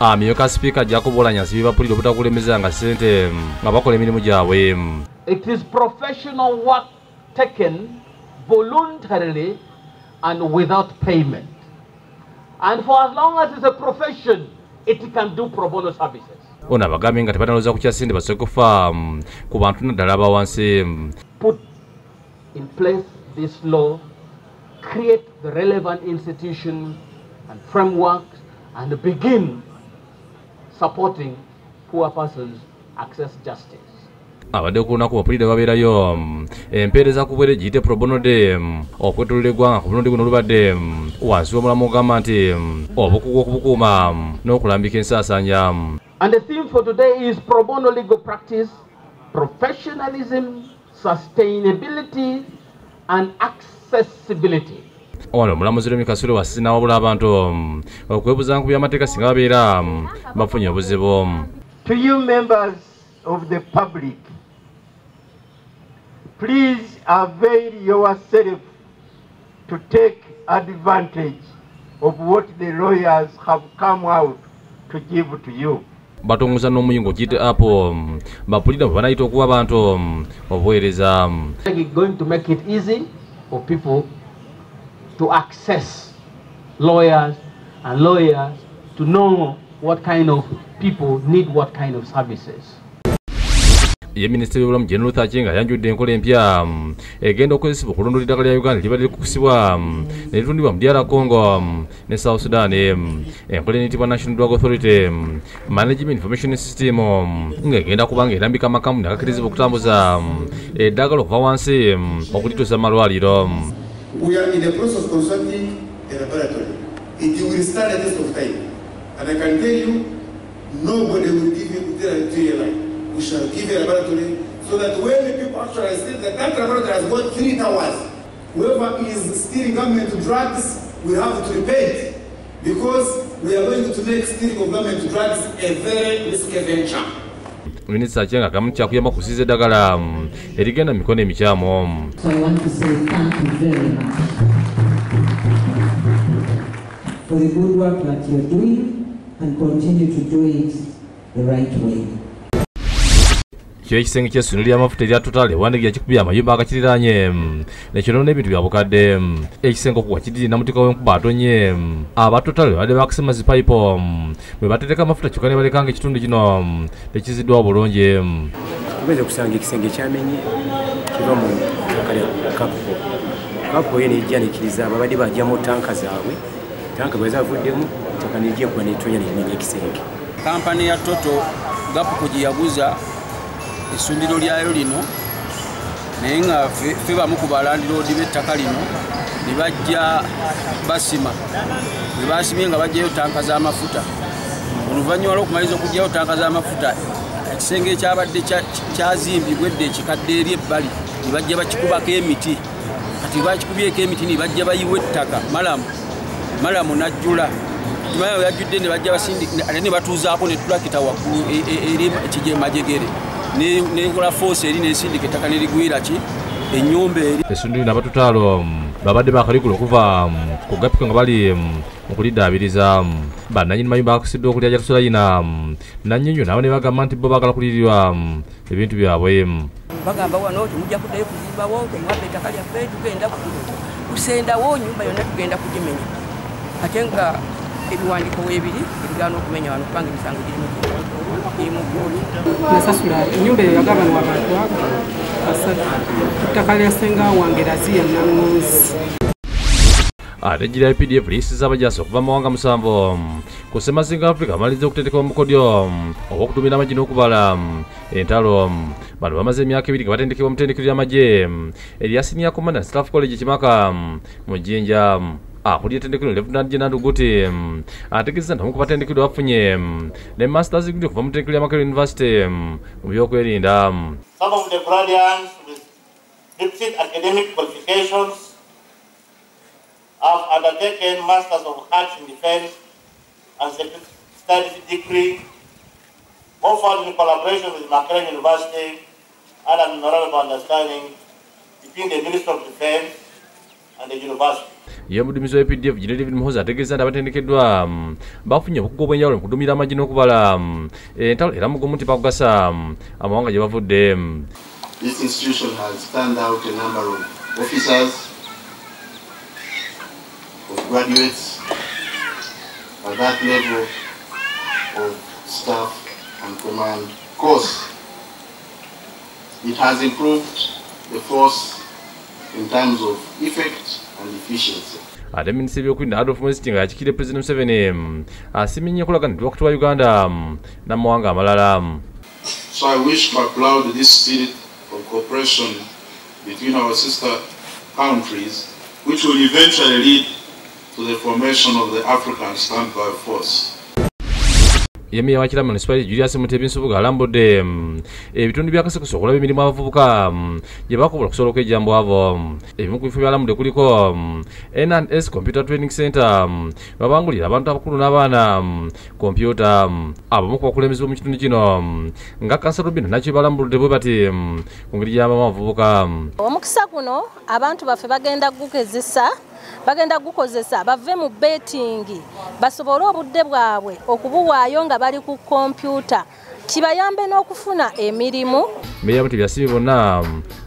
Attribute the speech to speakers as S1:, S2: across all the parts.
S1: Amyuka Speaker Jacob Olanyansi bibapulira obutakulemeza nga ssente nga bakola emirimu gyabwe.
S2: It is professional work taken voluntarily and without payment. And for as long as it's a profession, it can do pro bono services.
S1: Ona bagambye nga tebanaloza kukya ssente basobola kufa ku bantu naddala abawansi.
S2: Put in place this law, create the relevant institutions and frameworks, and begin supporting poor persons access justice.
S1: Abadde ku lunaku bapulira babeerayo empeereza ku bwere giyite pro bono de okwetolera eggwanga ku bulundi guno olubadde wansi w'omulamu ogamba nti obukugu okubukuuma n'okulambika ensaasanya.
S2: And the theme for today is pro bono legal practice, professionalism, sustainability, and accessibility.
S1: Ono omulamuzi Remi Kasule Wasisi n'awabula abantu okwebuuza ku by'amateeka singa babeera bafunye obuzibu.
S3: To you members of the public, please avail yourself to take advantage of what the lawyers have come out to give to you.
S1: Batongoza n'omuyingo giyite apo bapulira banayita okuwa abantu obuweereza.
S2: Going to make it easy for people to access lawyers and lawyers to know what kind of people need what kind of services.
S1: Ye Minisitiri w'Obulamu Jane Ruth Aceng yanjudde enkola empya egenda okozesebwa okulondoola ettaka lya Uganda libadde likusibwa ne litundibwa mu DR Congo ne South Sudan. Enkola eyitibwa National Drug Authority Management Information System ng'egenda kubanga erambika amakampuni agakkirizibwa okutambuza eddagala okuva wansi okulituusa mu malwaliro.
S4: We are in the process of constructing a laboratory. It will stand a test of time. And I can tell you, nobody will give you the line. We shall give a laboratory so that when the people actually steal, that laboratory has got 3 towers. Whoever is stealing government drugs will have to repay, because we are going to make stealing of government drugs a very risky venture.
S1: Minisita Aceng agamba kyakuyamba kusiza eddagala erigenda mu mikono emikyamu.
S5: So I want to say thank you very much for the good work that you're doing and continue to do it the right way.
S1: Kyo ekisenge ky'essundiro ly'amafuta erya Total ewandiika kikubye amayumba agakiriraanye nekyonoona n'ebintu bya bukadde. Ekisenge okuwa kidiri namutika w'enkuba atonye aba Total badde bakusema zipayipo bwe batereka amafuta kyokka ne balekanga ekitundu kino tekiziddwa obulungi.
S6: Tugeze kusanga ekisenge kyamenye kiva mu ttaka lya Kapuko. Kapuko ye nejja nekkiriza ababadde bajjamu tanka zaabwe, tanka bwe zavuddemu ttaka nejja enkuba n'etonya n'emenya ekisenge.
S7: Kampani ya Toto Kapuko gye yaguza essundiro lyayo lino naye nga ffe bamu ku balandiroodi b'ettaka lino ne bajja basima. Bwe basimye nga bajjayo tanka z'amafuta. Oluvannyuma lw'okumaliza okugyayo tanka z'amafuta, ekisenge ekyabadde kyazimbibwa edda ekikadde eri ebbali ne bajja bakikubako emiti. Kati bakikubyeko emiti ne bajja bayiwa ettaka malamu n'ajjula. Kimayo yajjudde ne bajja basindika ne batuuzaako ne tulakita waggulu eri ekijemajegere. Nekola force eri nesindika ettaka nerigwira ki ennyumba eri.
S1: Essundiro n'aba Total babadde bakaligula okuva ku Gapiko nga bali mu kuliddaabiriza. Bannannyini mayumba akusiddwa okulya Jatusolayina nannyinyo nabo ne bagamba nti bo baagala kulirirwa ebintu byabwe.
S8: Bagamba wano temujja kuddayo kuzimbawo, temwabba ettaka lyaffe, tugenda kusendawo nnyumba yonna tugenda kugimenya. Ate nga ebiwandiiko weebiri ebigaana okumenya wano kubanga emisango girimu
S9: nasasula ennyumba eyo yagabanwa abantu basatu ettaka lya ssenga wange Razia Nang'onzi.
S1: Ate ejjira ya PDF liisiza abajaasi okuva mu mawanga 7 ku Ssemazinga Africa bamaliriza okuteekeka omukodyo obw'okutumira amagye n'okubala entalo. Bano bamaze emyaka 2 nga batendekebwa mu ttendekero ly'amagye erya Senior Commandant Staff College Kimaka mu Jjinja. Akulira ettendekero Lieutenant General Nduguti ategeeza nti omu ku batendekeddwa bafunye ne Masters degree okuva mu ttendekero lya Makerere University mu byokwerinda.
S10: Some of the graduates with deficient academic qualifications have undertaken Masters of Arts in Defense and Studies degree offered in collaboration with Makerere University and an memorandum of understanding between the Ministry of Defense and the university.
S1: ye mudumizi wa PDF General David Muhoozi ategeeza nti abatendekeddwa bafunye obukugu obw'enjawulo mu kuduumira amagye n'okubala entalo era mugumu nti bakugasa amawanga gye bavudde.
S4: This institution has turned out a number of officers, of graduates at that level of staff and command course. It has improved the force in terms of effect and efficiency.
S1: Ate minisitiri w'ebyokwerinda Adolf Mwezi nga yakiikirira President Museveni asiimye enkolagana wakati wa Uganda n'amawanga amalala.
S4: So I wish to applaud this spirit of cooperation between our sister countries, which will eventually lead to the formation of the African Standby Force.
S1: Yemi yawakira municipality Julius Mutebi Nsubuga alambudde ebitundu bya Kaseko okulaba emirimu abavubuka gye bakobola okusobola okwejambo abo. Ebimu ku bifo byalambudde kuliko N&S Computer Training Center babangulira abantu abakulu n'abaana kompyuta. Abamu ku bakulembeze mu kitundu kino nga Kansala Rubino nakyo balambudde bwe bati ku ngeri gy'abamu abavubuka.
S11: Omukisa guno abantu baffe bagenda gukozesa bave mu betting basobole obudde bwabwe okubuwaayo nga bali ku kompyuta kibayambe n'okufuna emirimu.
S1: Meya Mutebi yasibye bonna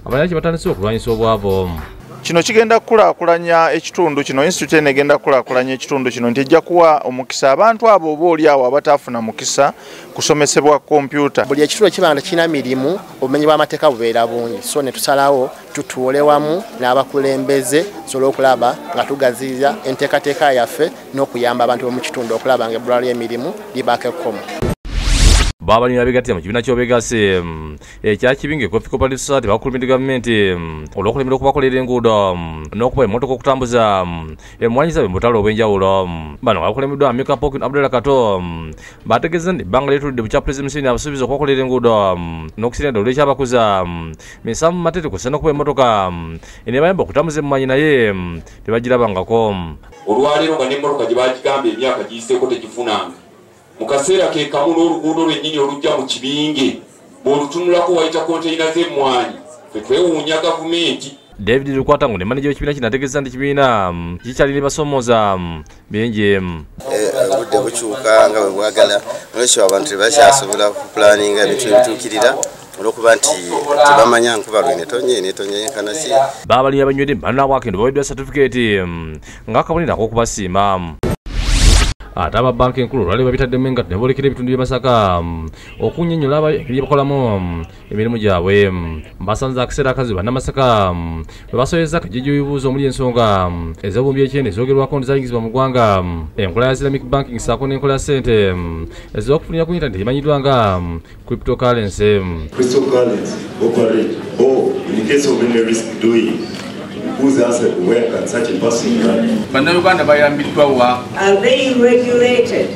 S1: abalala batandise okulwanyisa obwavu.
S12: Kino kigenda kukulaakulanya ekitundu kino, institute eno egenda kukulaakulanya ekitundu kino nti ejja kuwa omukisa abantu abo oba oli awo abataafuna mukisa kusomesebwa kompyuta.
S13: Buli ekitundu kibanga kirina mirimu obumenyi bw'amateeka bubeera bungi, so ne tusalawo tutuule wamu n'abakulembeze tusobole okulaba nga tugaziya enteekateeka yaffe n'okuyamba abantu b'omu kitundu okulaba nga ebbula ly'emirimu libaako ekkomo.
S1: Babalina begattira mu kibiina ky'obegase ekyakibinga Coffee Cooperative Society bakulumidde gavumenti olw'okulemera okubakolera enguudo n'okuba emmotoka okutambuza emmwanyi zaabwe mu butale obw'enjawulo. Bano bakulembeddwa Amika Pokin Abdullah Kato bategeeza nti ebbanga lyetulidde bukya President Museveni abasuubiza okubakolera enguudo n'okusinga ddala olw'ekyabakuza misamu matete kusa n'okuba emmotoka eneebayamba okutambuza emmwanyi naye tebagirabangako.
S14: Olwaleero nga n'emmotoka gye bagigamba emyaka giyiseeko tegifunanga. Mukaseera ke kamu n'oluguudo lwennyini olujja mu kibinge bw'olutunulako wayita konteyina z'emmwanyi ffe twewuunya gavumenti.
S1: David Lukwatango ne manager w'ekibiina kino ategeeza nti ekibiina kikyalina basomooza bingi.
S15: Obudde bukyuka nga bwe bwagala olwekyo abantu tebakyasobola kupulaninga ebintu ebituukirira olw'okuba nti tebamanya nkuba lwe netonye yenkanaki.
S1: Baabali abanywedde bannabwakendo baweddwa certificate ng'akabonero ak'okubasiima. Ate aba banka enkulu olwaleero babitaddemu engatto ne boolekera ebitundu by'e Masaka okunnyonnyola engeri bakolamu emirimu gyabwe. Basanze akaseera akazibu bannamasaka bwe basoyeza akajjejjo ebibuuzo omuli ensonga ez'obumbi ekyenda ezoogerwako ndizayingizibwa mu ggwanga, enkola ya Islamic banking ssaako n'enkola ya ssente ez'okufunira ku internet emanyiddwa nga cryptocurrency.
S16: Cryptocurrency operate or in the case of any risk doing. Who's the answer? Where can such a person run?
S7: Bannayuganda bayambiddwa wa?
S17: Are they regulated?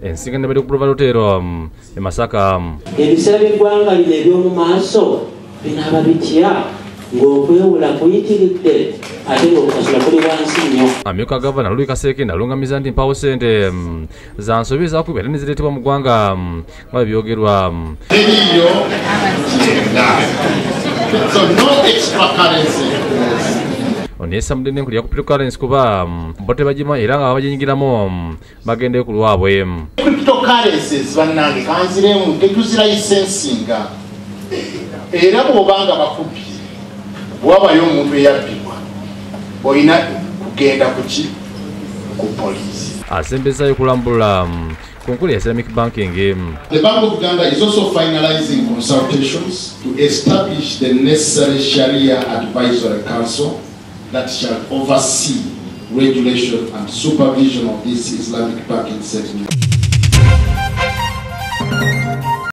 S1: Ensinga ne bali ku Provalotero e Masaka.
S5: Ebiseera by'eggwanga lino eby'omu maaso binaaba bitya ng'okwewula kuyitiridde ate ng'okukasula kuli wansi nnyo. Amyuka Gavana Louis Kasekenda alungamiza nti mpawo ssente za nsobi ezaakubibwa ate ne zireetebwa mu ggwanga nga byogerwa.
S18: Eriyo kyenda. So no extra currency.
S1: Onesa mudende nkuli ya cryptocurrency kuba bo tebagima era nga babaginyigiramu bagende ku lwabwe.
S18: Cryptocurrencies bannange kanziremu tetuzirayisensinga era bw'obanga bakubbi bwabayo omuntu eyabbibwa olina kugenda ku poliisi.
S1: Asembezayo kulambula ku nkulu ya Islamic banking.
S18: The Bank of Uganda is also finalizing consultations to establish the necessary Sharia Advisory Council that shall oversee regulation and supervision of this Islamic banking segment.